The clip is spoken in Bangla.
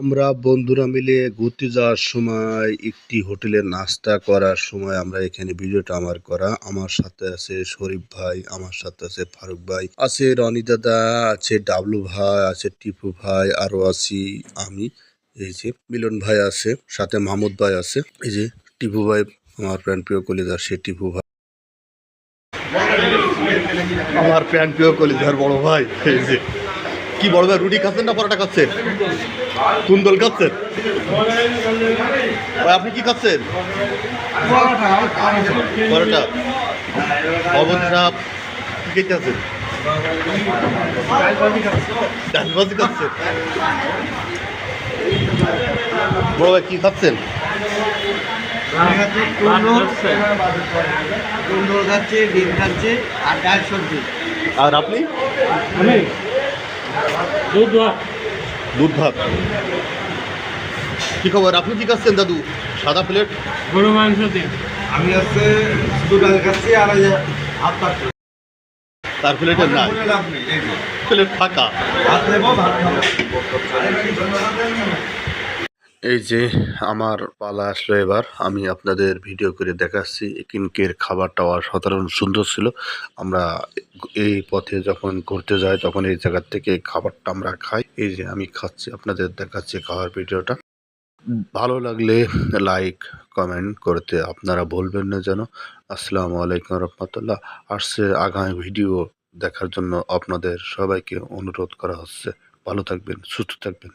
আমরা বন্ধুরা মিলে ঘুরতে যাওয়ার সময় একটি হোটেলে নাস্তা করার সময় আমরা এখানে ভিডিওটা আমার করা। আমার সাথে আছে শরীফ ভাই, আমার সাথে আছে ফারুক ভাই, আছে রনি দাদা, আছে ডাবলু ভাই, আছে টিপু ভাই, আরো আছি আমি। এই যে মিলন ভাই আছে, সাথে মাহমুদ ভাই আছে। এই যে টিপু ভাই, আমার প্রাণ প্রিয় কলিজা, সে টিপু ভাই আমার প্রাণ প্রিয় কলিজার বড় ভাই। এই যে কি বড় ভাই, রুটি খাচ্ছেন না পরোটা খাচ্ছেন? কুন্দল খাচ্ছেন? ভাই আপনি কি খাচ্ছেন? পরোটা। অবন সাহেব কি খেতে আছেন? ডালবাজি খাচ্ছেন? বড় ভাই কি খাচ্ছেন? কুন্দল খাচ্ছে, ডিম খাচ্ছে আর ডাল সবজি। আর আপনি? দুধ ভাত। কি খবর, আপনি কি খাচ্ছেন দাদু? সাদা প্লেট গরু মাংস দিন। আমি হচ্ছে শুধু ডাল খাচ্ছি আর ভাত খাচ্ছি। তার প্লেটের নাই, প্লেট ফাঁকা। ভাত নেবো, ভাত খাবো। এই যে আমার পালা আসলো, এবার আমি আপনাদের ভিডিও করে দেখাচ্ছি। এখানকার খাবারটা অসাধারণ সুন্দর ছিল। আমরা এই পথে যখন ঘুরতে যাই তখন এই জায়গার থেকে খাবারটা আমরা খাই। এই যে আমি খাচ্ছি, আপনাদের দেখাচ্ছি খাওয়ার ভিডিওটা। ভালো লাগলে লাইক কমেন্ট করতে আপনারা ভুলবেন না যেন। আসসালামু আলাইকুম রহমতুল্লাহ। আসছে আগামী ভিডিও দেখার জন্য আপনাদের সবাইকে অনুরোধ করা হচ্ছে। ভালো থাকবেন, সুস্থ থাকবেন।